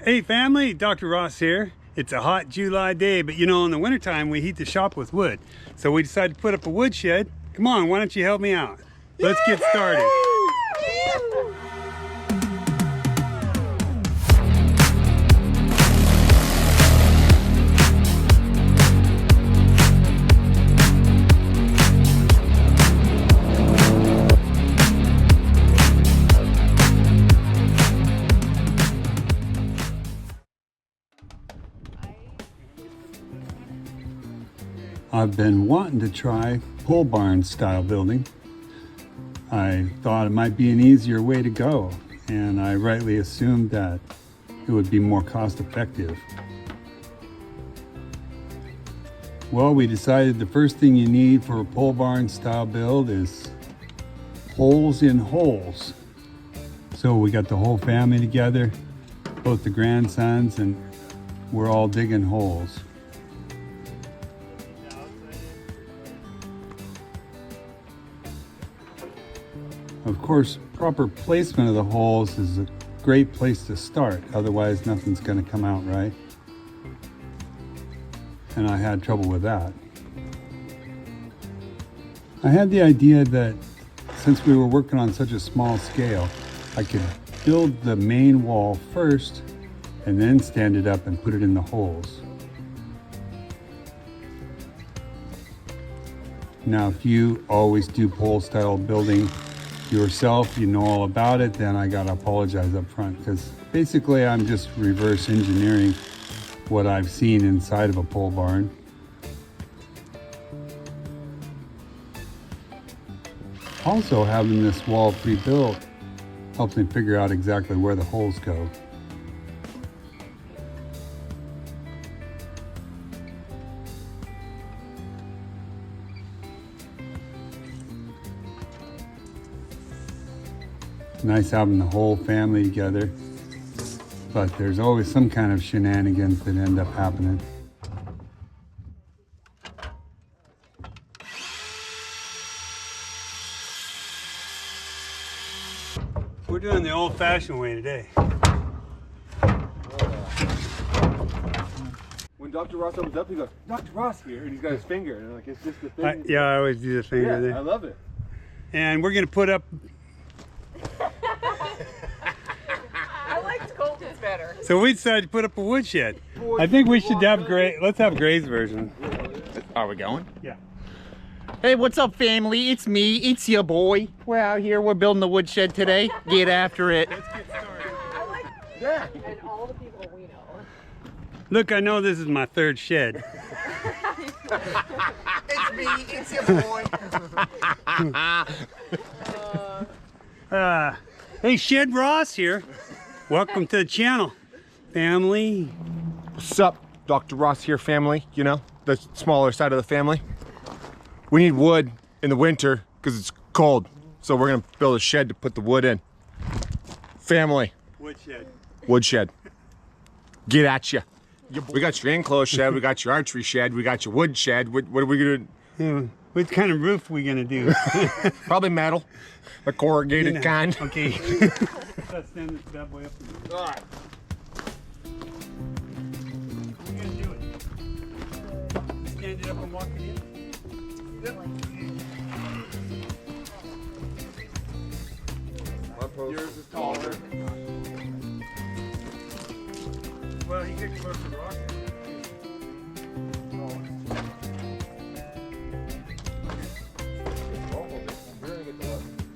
Hey family, Dr. Ross here. It's a hot July day, but you know, in the wintertime we heat the shop with wood. So we decided to put up a woodshed. Come on, why don't you help me out? Let's get started. I've been wanting to try pole barn style building. I thought it might be an easier way to go, and I rightly assumed that it would be more cost effective. Well, we decided the first thing you need for a pole barn style build is holes in holes. So we got the whole family together, both the grandsons, and we're all digging holes. Of course, proper placement of the holes is a great place to start, otherwise nothing's going to come out right. And I had trouble with that. I had the idea that since we were working on such a small scale, I could build the main wall first and then stand it up and put it in the holes. Now, if you always do pole style building yourself, you know all about it, then I gotta apologize up front, because basically I'm just reverse engineering what I've seen inside of a pole barn. Also, having this wall pre-built helps me figure out exactly where the holes go. Nice having the whole family together, but there's always some kind of shenanigans that end up happening. We're doing the old-fashioned way today. When Dr. Ross opens up, he goes, "Dr. Ross here," and he's got his finger, and like it's just the thing. Yeah, I always do the finger there. I love it. And we're gonna put up. I liked Colton's better. So we decided to put up a woodshed. I think we should have Gray. Let's have Gray's version. Are we going? Yeah. Hey, what's up, family? It's me. It's your boy. We're out here. We're building the woodshed today. Get after it. Let's get started. I like Yeah. and all the people we know. Look, I know this is my third shed. It's me. It's your boy. Hey, Shed Ross here. Welcome to the channel, family. What's up, Dr. Ross here, family? You know, the smaller side of the family. We need wood in the winter because it's cold, so we're gonna build a shed to put the wood in. Family. Woodshed. Woodshed. Get at ya. We got your enclosed shed, we got your archery shed, we got your wood shed. What are we gonna do? What kind of roof are we gonna do? Probably metal, a corrugated kind. Okay. Let's stand this bad boy up. All right. How are we gonna do it? Stand it up and walk it in? Yours is taller. Well, he gets close to the rock.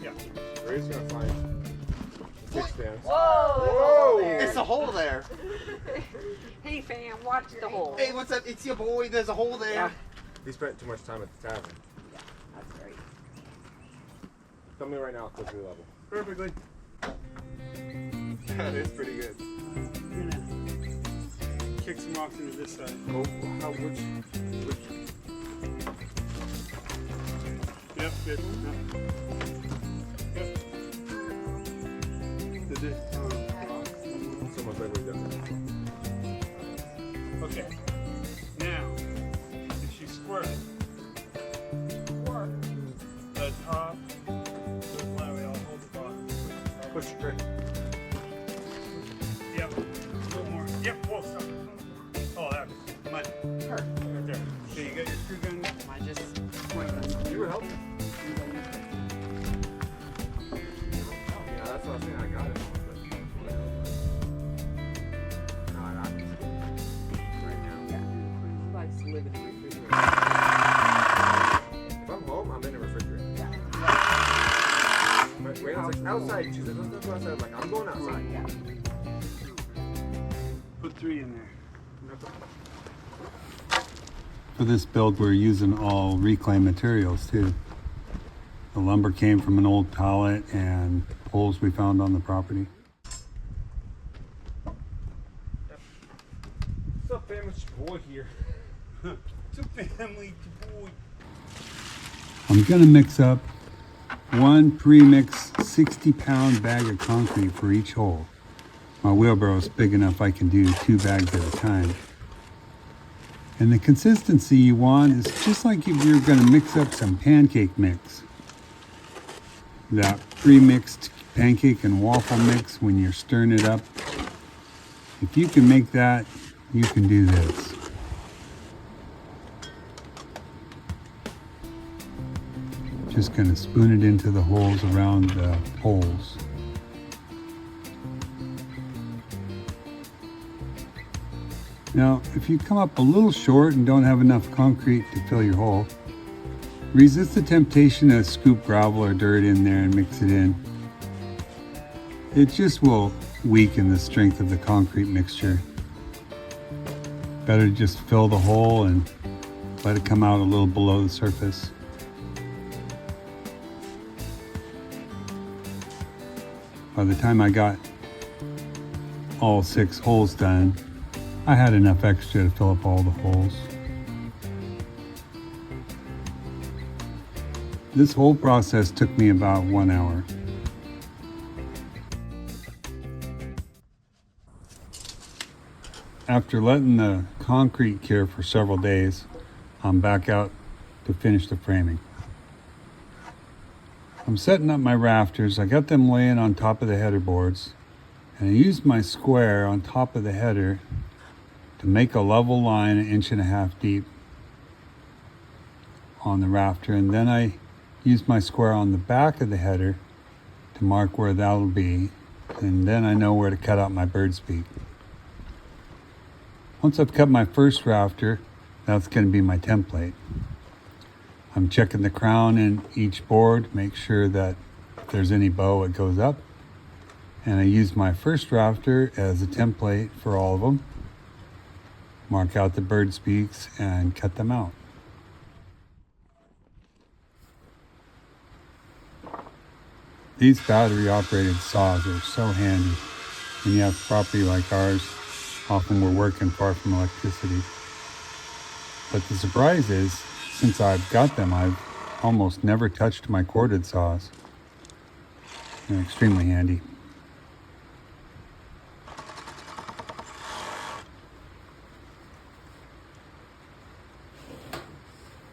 Yeah. Ray's gonna find kick stands. Whoa! It's a hole there. Hey fam, watch the hole. Hey, what's up? It's your boy. There's a hole there. He spent too much time at the tavern. That's great. Tell me right now, close your level. Perfectly. That is pretty good. I'm gonna kick some rocks into this side. Oh, how which? Yep, good. Yep. Did it? It's almost like we've done that. Okay. Now, if you squirt it, the top, why we all hold the bottom. Push straight. Yep. A little more. Yep, pull some. Oh, that's mud. Perfect. Right there. So you got your screw gun? I just pointless. You were helping. Yeah, that's what I was saying. I got it. Likes to live in the refrigerator. If I'm home, I'm in the refrigerator. But wait, I was like, outside. She's like, let's go outside. I'm like, I'm going outside. Yeah. Put 3 in there. For this build, we're using all reclaimed materials too. The lumber came from an old pallet and poles we found on the property. What's up, fam? It's your boy here. It's a family boy. I'm gonna mix up one pre-mixed 60-pound bag of concrete for each hole. My wheelbarrow is big enough I can do 2 bags at a time. And the consistency you want is just like if you're gonna mix up some pancake mix. That pre-mixed pancake and waffle mix when you're stirring it up. If you can make that, you can do this. Just gonna spoon it into the holes around the holes. Now, if you come up a little short and don't have enough concrete to fill your hole, resist the temptation to scoop gravel or dirt in there and mix it in. It just will weaken the strength of the concrete mixture. Better to just fill the hole and let it come out a little below the surface. By the time I got all 6 holes done, I had enough extra to fill up all the holes. This whole process took me about 1 hour. After letting the concrete cure for several days, I'm back out to finish the framing. I'm setting up my rafters. I got them laying on top of the header boards, and I used my square on top of the header to make a level line 1.5 inches deep on the rafter, and then I used my square on the back of the header to mark where that'll be, and then I know where to cut out my bird's beak. Once I've cut my first rafter, that's going to be my template. I'm checking the crown in each board, make sure that if there's any bow, it goes up. And I use my first rafter as a template for all of them. Mark out the bird's beaks and cut them out. These battery operated saws are so handy. When you have property like ours, often we're working far from electricity. But the surprise is, since I've got them, I've almost never touched my corded saws. They're extremely handy.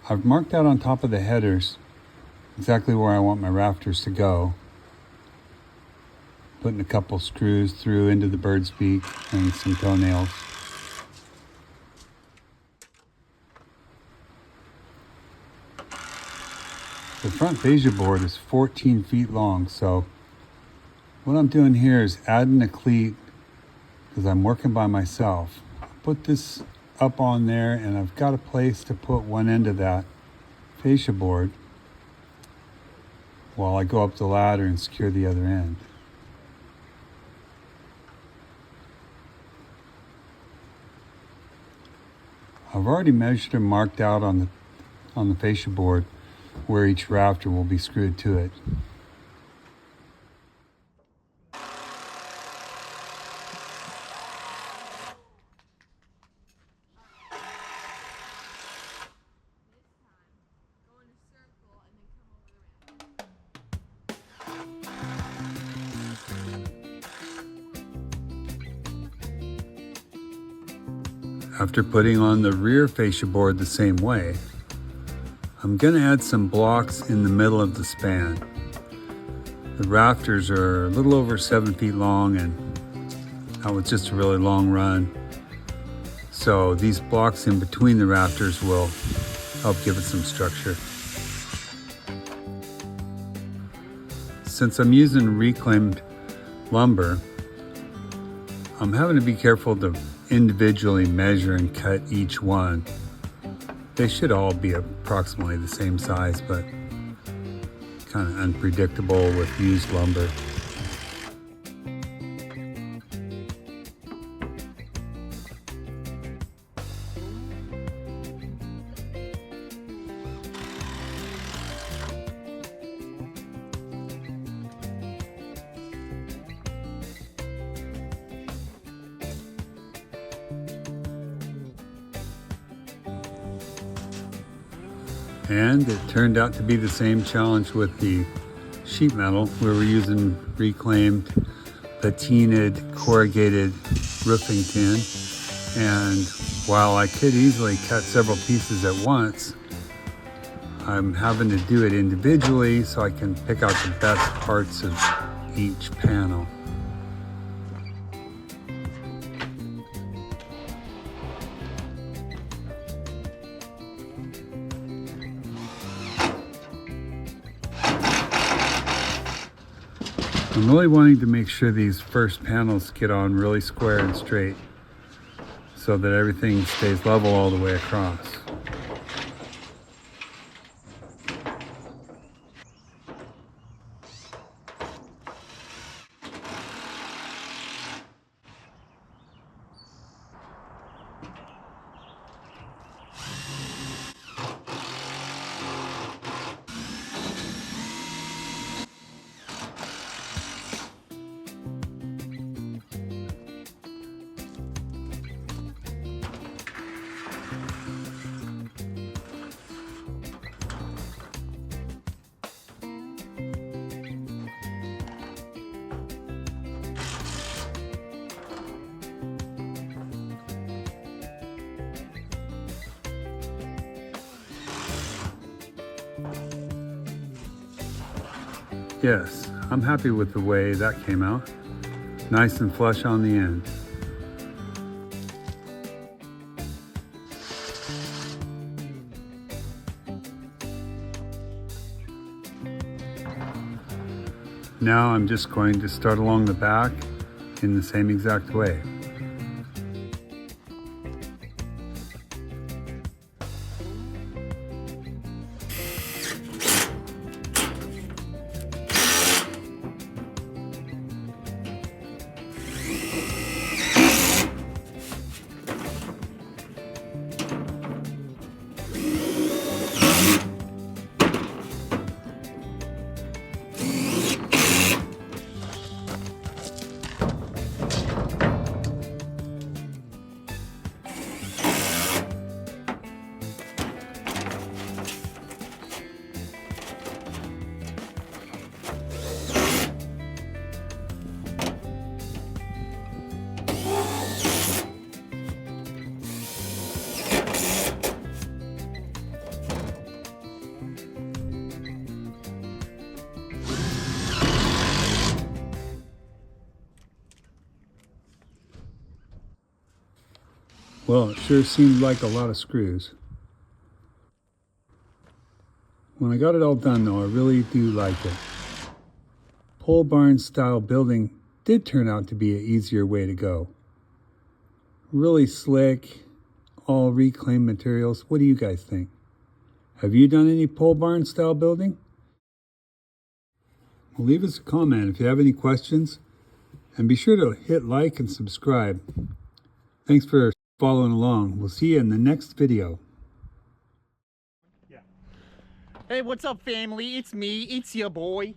I've marked out on top of the headers exactly where I want my rafters to go. Putting a couple screws through into the bird's beak and some toenails. The front fascia board is 14 feet long, so what I'm doing here is adding a cleat because I'm working by myself. Put this up on there, and I've got a place to put one end of that fascia board while I go up the ladder and secure the other end. I've already measured and marked out on the fascia board where each rafter will be screwed to it. After putting on the rear fascia board the same way, I'm going to add some blocks in the middle of the span. The rafters are a little over 7 feet long, and That was just a really long run. So these blocks in between the rafters will help give it some structure. Since I'm using reclaimed lumber, I'm having to be careful to individually measure and cut each one. They should all be approximately the same size, but kind of unpredictable with used lumber. And it turned out to be the same challenge with the sheet metal, where we're using reclaimed patinaed corrugated roofing tin. And while I could easily cut several pieces at once, I'm having to do it individually so I can pick out the best parts of each panel. I'm really wanting to make sure these first panels get on really square and straight so that everything stays level all the way across. Yes, I'm happy with the way that came out. Nice and flush on the end. Now I'm just going to start along the back in the same exact way. Well, it sure seemed like a lot of screws. When I got it all done though, I really do like it. Pole barn style building did turn out to be an easier way to go. Really slick, all reclaimed materials. What do you guys think? Have you done any pole barn style building? Well, leave us a comment if you have any questions, and be sure to hit like and subscribe. Thanks for following along. We'll see you in the next video. Hey, what's up, family? It's me. It's your boy.